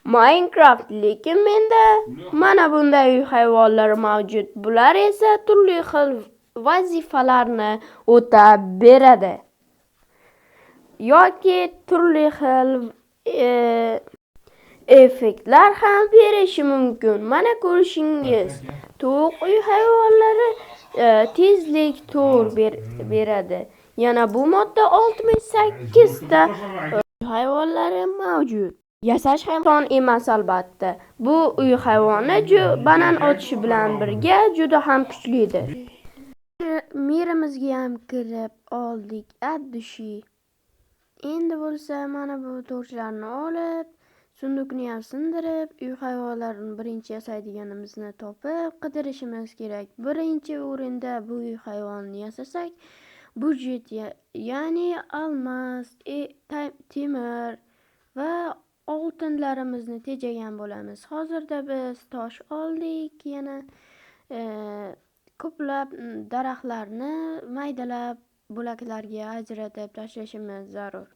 Minecraft, lekin menda mana bunday uy hayvonlari mavjud. Bular esa turli xil vazifalarni o'tab beradi yoki turli xil effektlar ham berishi mumkin. Mana ko'rishingiz, tovuq uy hayvonlari tezlik to'r beradi. Yana bu modda 68 ta uy hayvonlari mavjud. Yasash ham oson emas albatta. Bu uy hayvoni banan otishi bilan birga juda ham kuchlidir. Mirimizga ham kirib oldik, addushi. Endi bo'lsa mana bu to'rtlarni olib, sunduqni ham sindirib, uy hayvonlarini birinchi yasaydiganimizni topib qidirishimiz kerak. Birinchi o'rinda bu uy hayvonni yasasak, budjet, ya'ni almas, temir va oltinlarimizni tejagan bo'lamiz. Hozirda biz tosh oldik, yana ko'plab daraxtlarni maydalab bo'laklarga ajratib tashlashimiz zarur.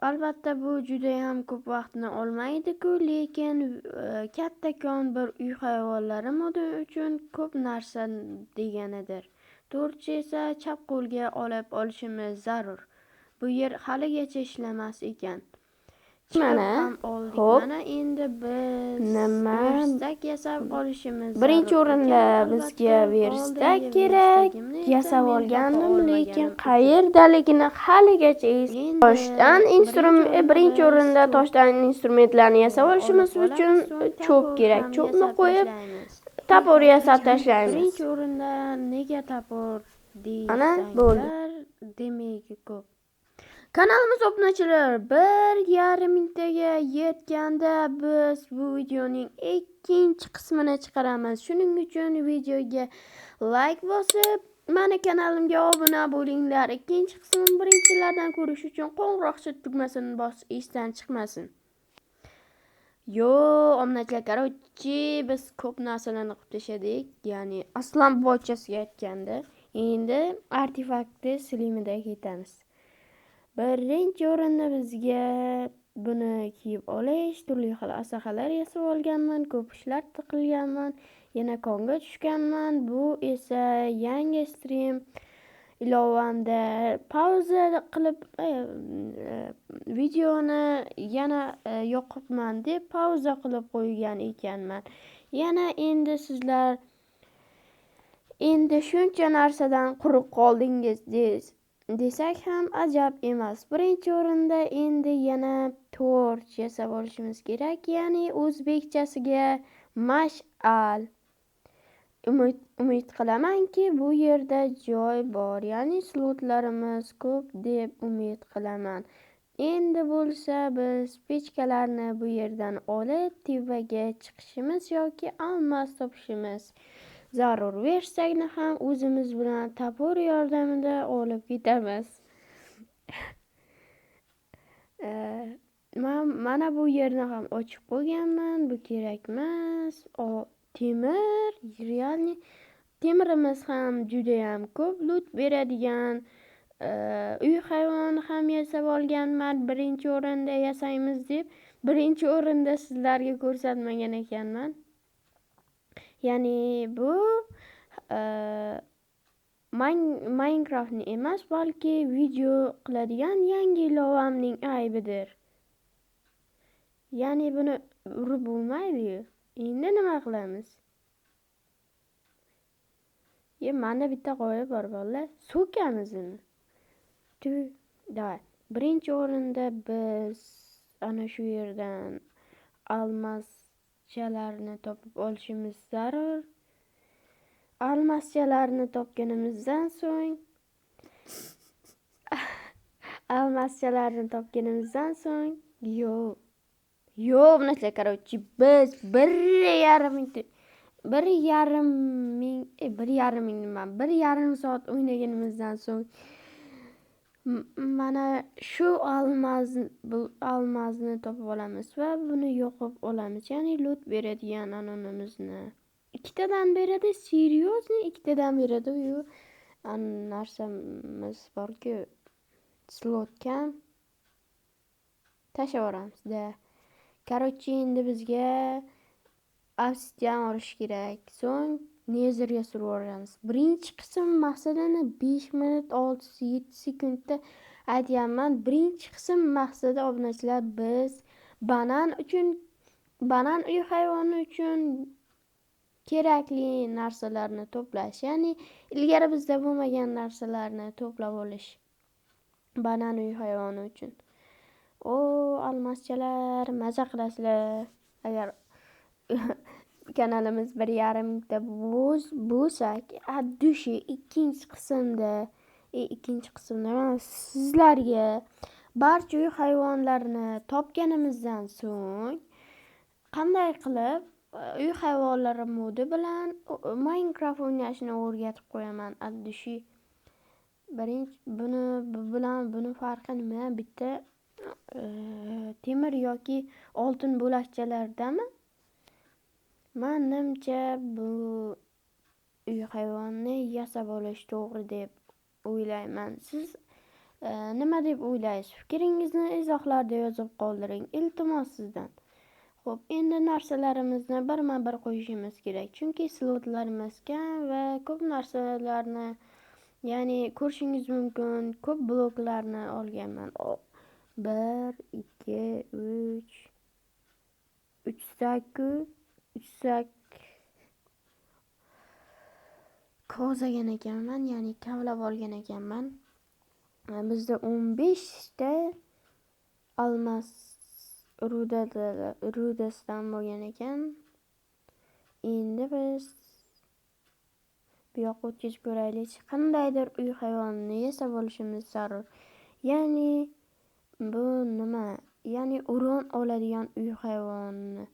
Albatta bu juda ham ko'p vaqtni olmaydi-ku, lekin kattakon bir uy hayvonlari modi uchun ko'p narsa deganidir. To'rtchi esa chap qo'lga olishimiz zarur. Bu yer haligacha ishlamas ekan. Mana mana endi biz verstak yasab olishimiz zarur. Birinchi o'rinda bizga verstak kerak. Yasab olgandim, lekin qayerdaligini haligacha toshdan birinchi o'rinda toshdan instrumentlarni yasab olishimiz uchun cho'p kerak. Cho'pni qo'yib tapor yasab tashlaymiz. Birinchi o'rinda nega tapor deysizlar, demak ko'p. Kanalimiz obunachilar 1,5 mingtaga yetganda biz bu videoning ikkinchi qismini chiqaramiz. Shuning uchun videoga like bosib, mana kanalimga obuna bo'linglar. Ikkinchi qismini birinchilardan ko'rish uchun qo'ng'iroqcha tugmasini bosib esdan chiqmasin. Obunachilar, qarochi biz ko'p narsalarni qilib tashladik. Ya'ni aslan bochasiga aytganda, endi artefaktni silimida ketamiz. Birinchi o'rinda bizga buni kiyib olish, turli xil asaqalar yasab olganman, ko'p ishlar qilganman, yana konga tushganman. Bu esa yangi stream ilovamda pauza qilib videoni yana yoqibman deb pauza qilib qo'ygan ekanman. Yana endi sizlar shuncha narsadan quruq qoldingiz desak ham ajab emas. Birinchi o'rinda endi yana torch yasab olishimiz kerak, ya'ni o'zbekchasiga mash'al. Umid qilamanki, bu yerda joy bor, ya'ni slotlarimiz ko'p deb umid qilaman. Endi bo'lsa biz pechkalarni bu yerdan olib tevaga chiqishimiz yoki almas topishimiz zarur. Versakni ham o'zimiz bilan tapor yordamida olib ketamiz. Mana bu yerni ham ochib qo'yganman, bu kerak emas. Temir, realni temirimiz ham juda ham ko'p lut beradigan uy hayvoni ham yasab olganman. Birinchi o'rinda yasaymiz deb, birinchi o'rinda sizlarga ko'rsatmagan ekanman. Ya'ni bu Minecraftni emas, balki video qiladigan yangi ilovamning aybidir. Ya'ni buni urib bo'lmaydi-ku. Endi nima qilamiz? Mana bitta qo'ya bor bolalar, so'kamiz uni. Davay. Birinchi o'rinda biz ana shu yerdan almaschalarni topib olishimiz zarur. Almaschalarni topganimizdan so'ng bunaqa qarochi biz 1,5 soat o'ynaganimizdan so'ng mana shu almazni topib olamiz va buni yoqib olamiz. Ya'ni lut beradigan anonimizni. Ikkitadan beradi, seriozni ikkitadan beradi. Narsamiz borki, slot kam. Tashlab yuboramiz-da. Короче, endi bizga obsidian olish kerak. So'ng nezerga surib olamiz. Birinchi qism maqsadini 5 minut 6-7 sekundda aytyapman. Birinchi qism maqsadi obunachilar biz banan uy hayvoni uchun kerakli narsalarni to'plash. Ya'ni ilgari bizda bo'lmagan narsalarni to'plab olish. Banan uy hayvoni uchun. Almaschalar, maza qilasizlar. Agar kanalimiz 1,5 mingta bo'lsak, addushi ikkinchi qismda emas, sizlarga barcha uy hayvonlarini topganimizdan so'ng qanday qilib uy hayvonlari modi bilan Minecraft o'ynashni o'rgatib qo'yaman. Addushi buni farqi nima? Bitta temir yoki oltin bo'lakchalardami? Menimcha bu uy hayvonni yasab olish to'g'ri deb o'ylayman. Siz nima deb o'ylaysiz? Fikringizni izohlarda yozib qoldiring, iltimos sizdan. Xo'p, endi narsalarimizni birma-bir qo'yishimiz kerak, chunki slotlarimiz kam va ko'p narsalarni, ya'ni ko'rishingiz mumkin, ko'p bloklarni olganman. 1 2 3 sak ko'zagan ekanman, ya'ni kavlab olgan ekanman. Bizda 15 ta almas rudasidan bo'lgan ekan. Endi biz bu yoqqa o'tkazib ko'raylik. Qandaydir uy hayvonini yasab olishimiz zarur. Ya'ni bu nima? Ya'ni o'ron oladigan uy hayvonni.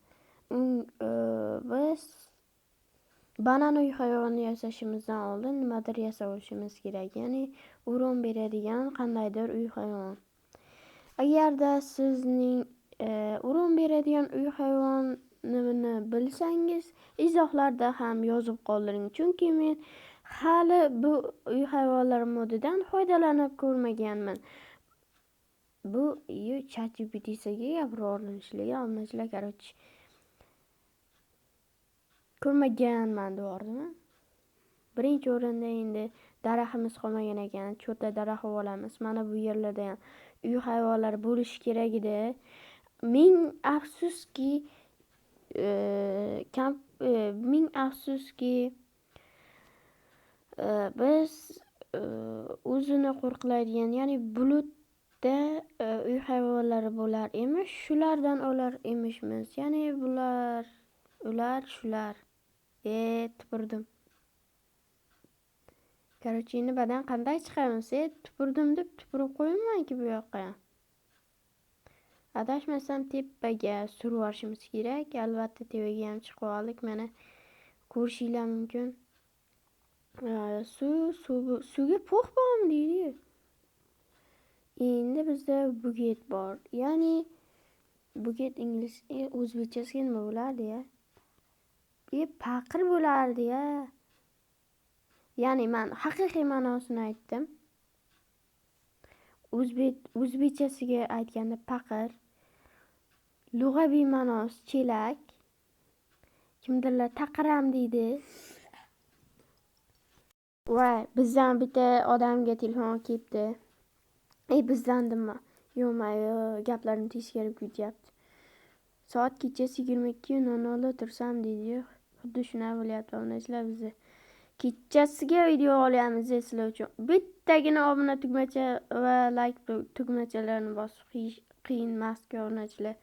Biz banan uy hayvonni yasashimizdan oldin nimadir yasab olishimiz kerak. Ya'ni o'ron beradigan qandaydir uy hayvon. Agarda sizning o'ron beradigan uy hayvonini bilsangiz, izohlarda ham yozib qoldiring. Chunki men hali bu uy hayvonlar modidan foydalanib ko'rmaganman. Bu ChatGPT'ga gapira olishlar, короче. Ko'rmaganman deyapman. Birinchi o'rinda endi daraxtimiz qolmagan ekan. Cho'ta daraxt olamiz. Mana bu yerlarda ham uy hayvonlari bo'lishi kerak edi. Ming afsuski biz o'zini qo'riqlaydigan, ya'ni bulutda uy hayvonlari bo'lar emish, shulardan olar emishmiz. Ya'ni shular. Tupurdim. Короче, endi badan qanday chiqamiz? Tupurdim deb tupurib qo'ymaymanki bu yoqqa. Adashmasam tepaga surib olishimiz kerak. Albatta tepaga ham chiqib oldik. Mana ko'rishinglar mumkin. Suvga po'x bormi deydi. Endi bizda buget bor. Ya'ni buget ingliz o'zbekchasiga nima bo'lardi-ya? Paqir bo'lardi-ya. Ya'ni men haqiqiy ma'nosini aytdim. O'zbekchasiga aytganda paqir. Lug'aviy ma'nosi chelak. Kimdirlar taqiram deydi. Voy, bizdan bitta odamga telefon kelibdi. Bizdandimi? Yo'q, gaplarim teskari ketyapti. Soat kechasi 22:00 tursam deydi. Xuddi shuna bo'lyapti obunachilar bizda. Kechasiga video olyapmiz sizlar uchun. Bittagina obuna tugmacha va like tugmachalarini bosib qiyin emas-ku obunachilar.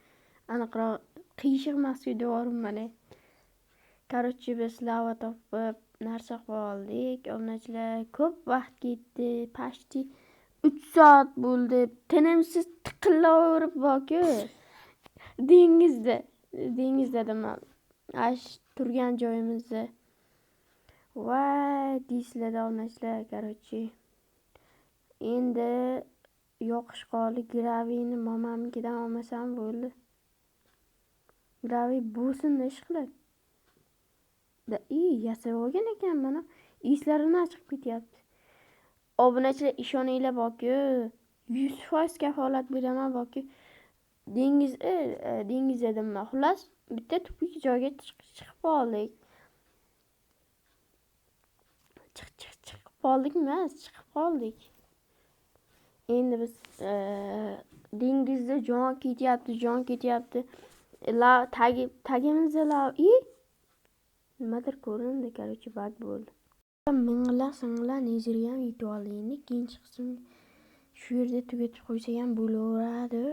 Aniqroq qiyshiq emas-ku devorman. Короче, biz lava topib narsa qilib oldik. Obunachilar ko'p vaqt ketdi. Почти 3 soat bo'ldi. Tinimsiz tiqillaverib bor-ku. Dengizda dedim. Turgan joyimizda. Voy, deysizlar obunachilar, короче. Endi yoqish qoldi. Graviyni momamnikidan olmasam bo'ldi. Graviy bo'lsin ish qilib. Yasab olgan ekan mana. Eslarini chiqib ketyapti. Obunachilar ishoninglar bor-ku. 100% kafolat beraman bor-ku. dengiz dedim. Xullas, bitta tupik joyga chiqib qoldik. Chiqib qoldik emas, chiqib qoldik. Endi biz dengizda jon ketyapti. Tagimizda nimadir ko'rindi, короче, bug bo'ldi. Ming'ila nezirga ham yetib oldik. Endi ikkinchi qism shu yerda tugatib qo'ysak ham bo'laveradi.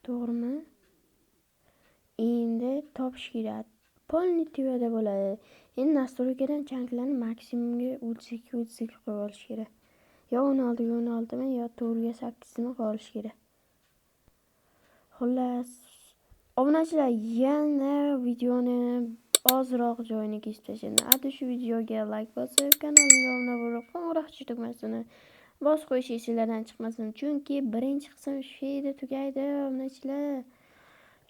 To'g'rimi? Endi topish kerak. Polni tuvada bo'ladi. Endi nastroykadan chanklarni maksimumga 32 qo'yib olish kerak. Yo 16 yo 4/8 qo'yib olish kerak. Xullas, obunachilar yana videoni ozroq joyini kesib tashladi. Ada shu videoga like bosib, kanalimga obuna bo'lib, qo'ng'iroq tugmasini bosib qo'yish esingizdan chiqmasin. Chunki birinchi qism shu yerda tugaydi, obunachilar.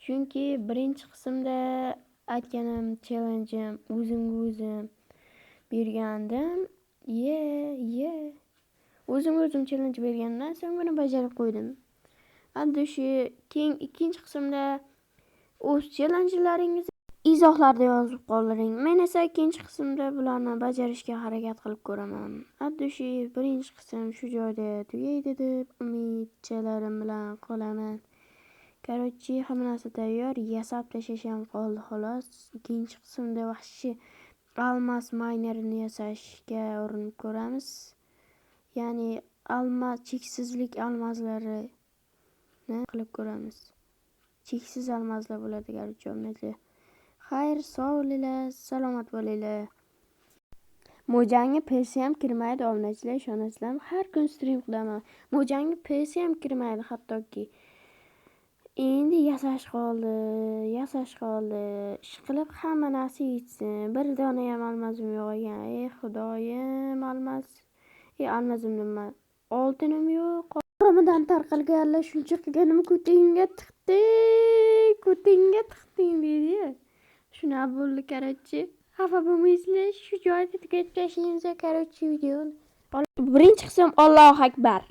Chunki birinchi qismda aytganim challenge'im o'zimga o'zim bergandim. O'zim challenge bergandan so'ng buni bajarib qo'ydim. Endi shu keng ikkinchi qismda o'z challenjlaringiz izohlarda yozib qoldiring. Men esa ikkinchi qismda bularni bajarishga harakat qilib ko'raman. Endi shu birinchi qism shu joyda tugaydi deb umidchilarim bilan qolaman. Короче, hamma narsa tayyor, yasab tashlash ham qoldi xolos. Ikkinchi qismda vahshiy almas maynerini yasashga urinib ko'ramiz. Ya'ni cheksizlik almazlari qilib ko'ramiz. Cheksiz almazlar bo'ladi, garchi obunachilar. Xayr, sog' bo'linglar, salomat bo'linglar. Mojangga PS ham kirmaydi, obunachilar, ishonasizlarmi? Har kun stream qilaman. Mojangga PS ham kirmaydi hattoki. Endi yasash qoldi. Ishqilib hamma narsa yetsin. Bir dona ham almazim yo'q ekan. Ey xudoyim, almazim nima? Oltinim yo'q. Ramadan tarqalganlar shuncha qilganimni ko'tingga tiqding deydi. Shuna bo'ldi, короче. Xafa bo'lmaysizlar, shu joyda tugatib tashlaymiz, короче, videoni. Birinchi qism Allohu akbar.